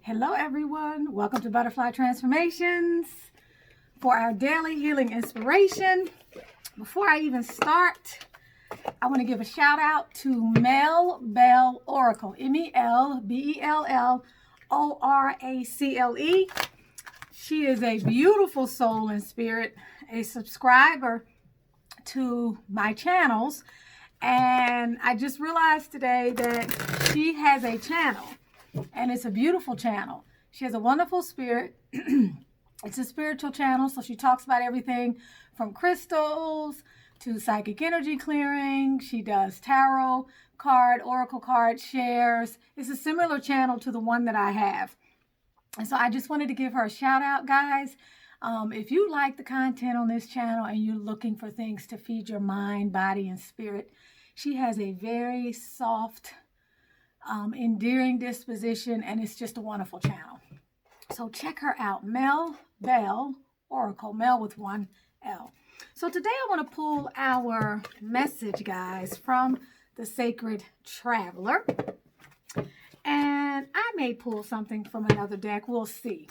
Hello everyone, welcome to Butterfly Transformations for our daily healing inspiration. Before I even start, I want to give a shout out to Mel Bell Oracle, MELBELLORACLE. She is a beautiful soul and spirit, a subscriber to my channels, and I just realized today that she has a channel. And it's a beautiful channel. She has a wonderful spirit. It's a spiritual channel, so she talks about everything from crystals to psychic energy clearing. She does tarot card, oracle card shares. It's a similar channel to the one that I have. And so I just wanted to give her a shout out, guys. If you like the content on this channel and you're looking for things to feed your mind, body, and spirit, she has a very soft, endearing disposition, and it's just a wonderful channel. So check her out, Mel Bell Oracle, Mel with one L. So today I want to pull our message, guys, from the Sacred Traveler, and I may pull something from another deck. We'll see.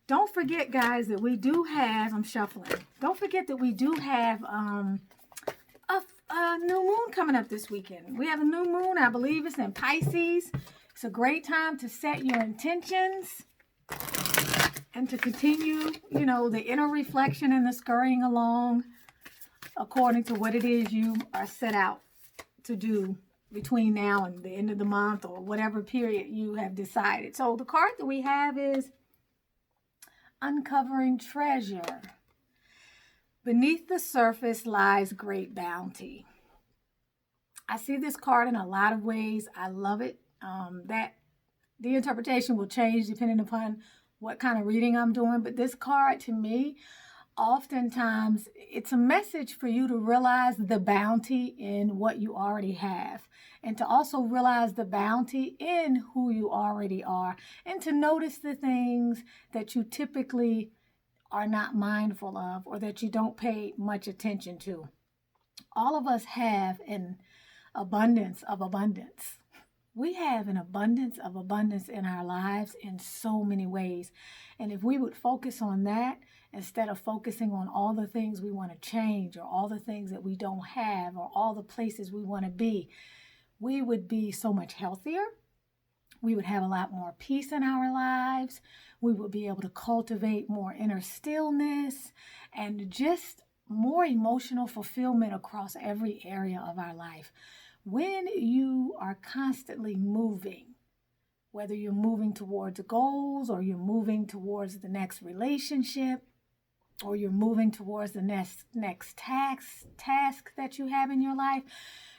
Don't forget, guys, that we do have, I'm shuffling, don't forget that we do have a new moon coming up this weekend. We have a new moon. I believe it's in Pisces. It's a great time to set your intentions and to continue, the inner reflection and the scurrying along according to what it is you are set out to do between now and the end of the month or whatever period you have decided. So the card that we have is Uncovering Treasure. Beneath the surface lies great bounty. I see this card in a lot of ways. I love it. That the interpretation will change depending upon what kind of reading I'm doing. But this card, to me, oftentimes it's a message for you to realize the bounty in what you already have, and to also realize the bounty in who you already are, and to notice the things that you typically are not mindful of or that you don't pay much attention to. All of us have an abundance of abundance. We have an abundance of abundance in our lives in so many ways. And if we would focus on that instead of focusing on all the things we want to change or all the things that we don't have or all the places we want to be, we would be so much healthier. We would have a lot more peace in our lives. We would be able to cultivate more inner stillness and just more emotional fulfillment across every area of our life. When you are constantly moving, whether you're moving towards goals or you're moving towards the next relationship or you're moving towards the next task that you have in your life,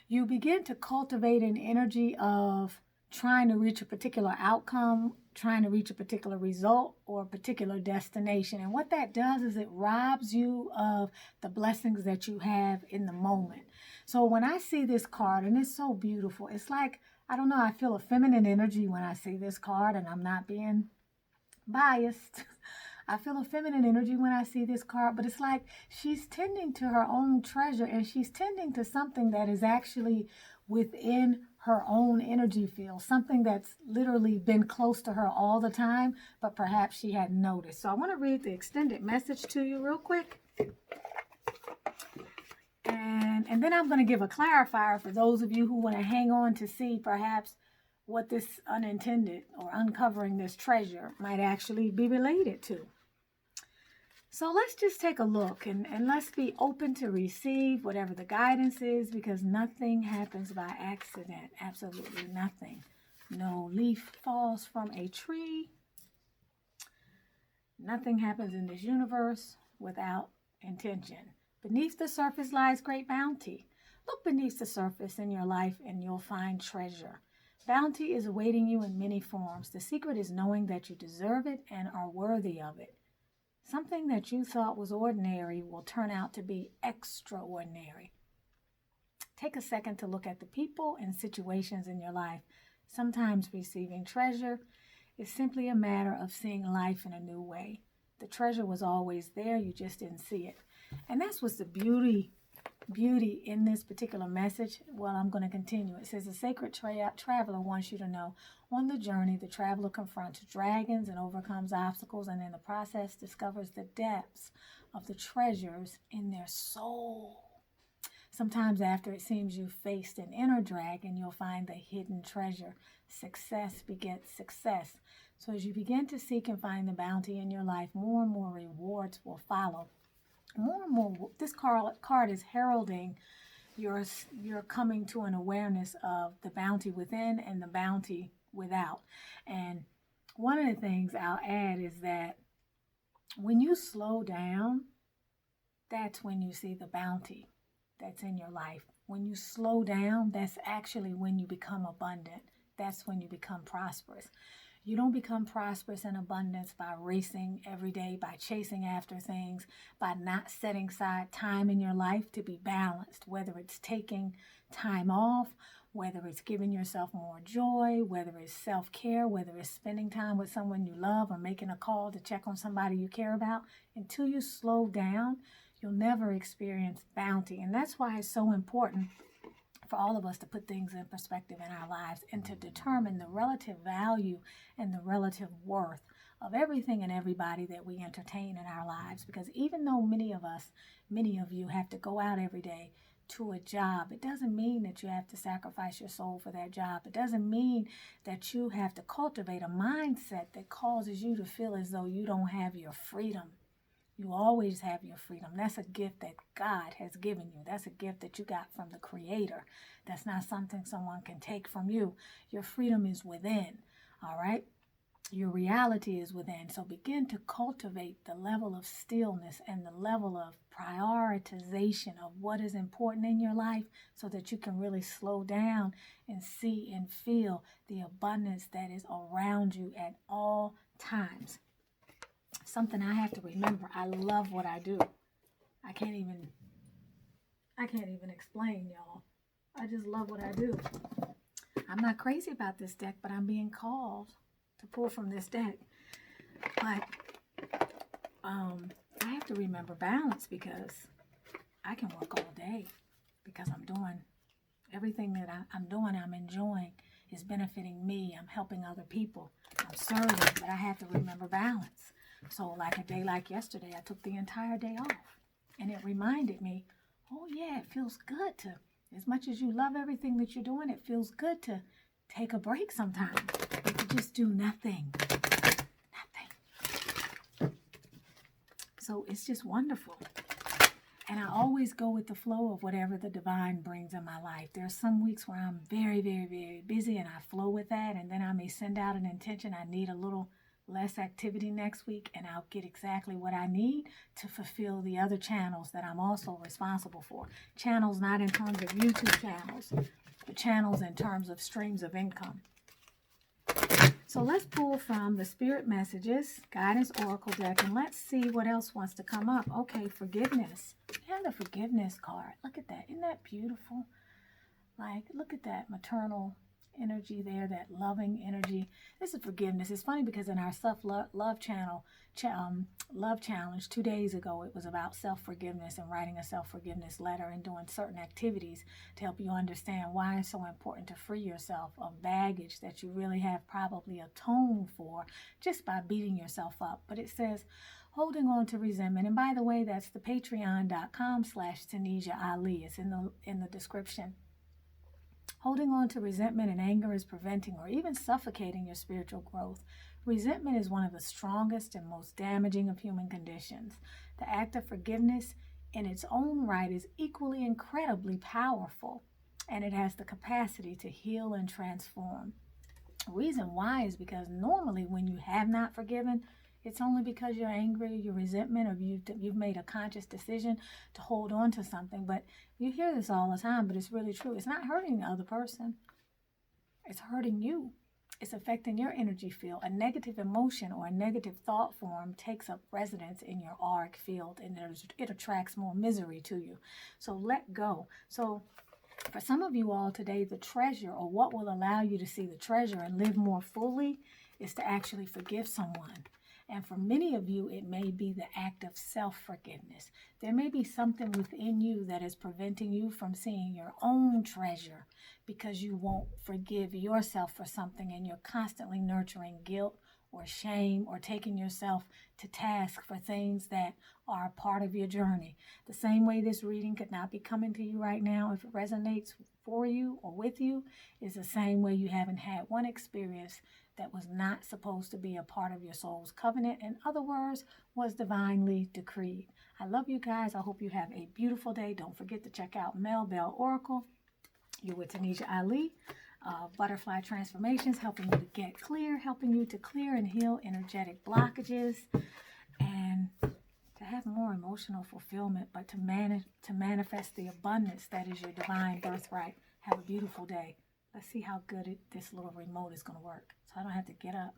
you begin to cultivate an energy of trying to reach a particular outcome, trying to reach a particular result or a particular destination. And what that does is it robs you of the blessings that you have in the moment. So when I see this card, and it's so beautiful, it's like, I don't know, I feel a feminine energy when I see this card, and I'm not being biased. I feel a feminine energy when I see this card, but it's like she's tending to her own treasure, and she's tending to something that is actually within her own energy field, something that's literally been close to her all the time, but perhaps she hadn't noticed. So I want to read the extended message to you real quick. And then I'm going to give a clarifier for those of you who want to hang on to see perhaps what this unintended or uncovering this treasure might actually be related to. So let's just take a look and let's be open to receive whatever the guidance is, because nothing happens by accident. Absolutely nothing. No leaf falls from a tree. Nothing happens in this universe without intention. Beneath the surface lies great bounty. Look beneath the surface in your life and you'll find treasure. Bounty is awaiting you in many forms. The secret is knowing that you deserve it and are worthy of it. Something that you thought was ordinary will turn out to be extraordinary. Take a second to look at the people and situations in your life. Sometimes receiving treasure is simply a matter of seeing life in a new way. The treasure was always there, you just didn't see it. And that's what's the beauty beauty in this particular message. Well, I'm going to continue. It says, a sacred traveler wants you to know, on the journey, the traveler confronts dragons and overcomes obstacles, and in the process discovers the depths of the treasures in their soul. Sometimes after it seems you've faced an inner dragon, you'll find the hidden treasure. Success begets success. So as you begin to seek and find the bounty in your life, more and more rewards will follow. More and more, this card is heralding your coming to an awareness of the bounty within and the bounty without. And one of the things I'll add is that when you slow down, that's when you see the bounty that's in your life. When you slow down, that's actually when you become abundant. That's when you become prosperous. You don't become prosperous in abundance by racing every day, by chasing after things, by not setting aside time in your life to be balanced, whether it's taking time off, whether it's giving yourself more joy, whether it's self-care, whether it's spending time with someone you love or making a call to check on somebody you care about. Until you slow down, you'll never experience bounty. And that's why it's so important for all of us to put things in perspective in our lives and to determine the relative value and the relative worth of everything and everybody that we entertain in our lives. Because even though many of you have to go out every day to a job, it doesn't mean that you have to sacrifice your soul for that job. It doesn't mean that you have to cultivate a mindset that causes you to feel as though you don't have your freedom. You always have your freedom. That's a gift that God has given you. That's a gift that you got from the Creator. That's not something someone can take from you. Your freedom is within, all right? Your reality is within. So begin to cultivate the level of stillness and the level of prioritization of what is important in your life so that you can really slow down and see and feel the abundance that is around you at all times. Something I have to remember. I love what I do. I can't even explain, y'all. I just love what I do. I'm not crazy about this deck, but I'm being called to pull from this deck. But I have to remember balance, because I can work all day because I'm doing everything that I'm doing. I'm enjoying is benefiting me. I'm helping other people. I'm serving, but I have to remember balance. So like a day like yesterday, I took the entire day off, and it reminded me, oh yeah, it feels good to, as much as you love everything that you're doing, it feels good to take a break sometimes, but to just do nothing. So it's just wonderful. And I always go with the flow of whatever the divine brings in my life. There are some weeks where I'm very, very, very busy, and I flow with that, and then I may send out an intention. I need a little less activity next week, and I'll get exactly what I need to fulfill the other channels that I'm also responsible for. Channels not in terms of YouTube channels, but channels in terms of streams of income. So let's pull from the Spirit Messages, Guidance Oracle deck, and let's see what else wants to come up. Okay, forgiveness. And the forgiveness card. Look at that. Isn't that beautiful? Like, look at that maternal energy there, that loving energy. This is forgiveness. It's funny because in our self-love challenge 2 days ago, it was about self-forgiveness and writing a self-forgiveness letter and doing certain activities to help you understand why it's so important to free yourself of baggage that you really have probably atoned for just by beating yourself up. But it says, holding on to resentment. And by the way, that's the patreon.com/Tanisha Ali. It's in the description. Holding on to resentment and anger is preventing or even suffocating your spiritual growth. Resentment is one of the strongest and most damaging of human conditions. The act of forgiveness in its own right is equally incredibly powerful, and it has the capacity to heal and transform. The reason why is because normally when you have not forgiven, it's only because you're angry, you're resentment, or you've made a conscious decision to hold on to something. But you hear this all the time, but it's really true. It's not hurting the other person. It's hurting you. It's affecting your energy field. A negative emotion or a negative thought form takes up residence in your auric field, and it attracts more misery to you. So let go. So for some of you all today, the treasure, or what will allow you to see the treasure and live more fully, is to actually forgive someone. And for many of you, it may be the act of self-forgiveness. There may be something within you that is preventing you from seeing your own treasure because you won't forgive yourself for something, and you're constantly nurturing guilt or shame or taking yourself to task for things that are a part of your journey. The same way this reading could not be coming to you right now, if it resonates for you or with you, is the same way you haven't had one experience that was not supposed to be a part of your soul's covenant. In other words, was divinely decreed. I love you guys. I hope you have a beautiful day. Don't forget to check out Mel Bell Oracle. You're with Tanisha Ali. Butterfly Transformations, helping you to get clear, helping you to clear and heal energetic blockages, and to have more emotional fulfillment, but to manifest the abundance that is your divine birthright. Have a beautiful day. Let's see how good this little remote is going to work, so I don't have to get up.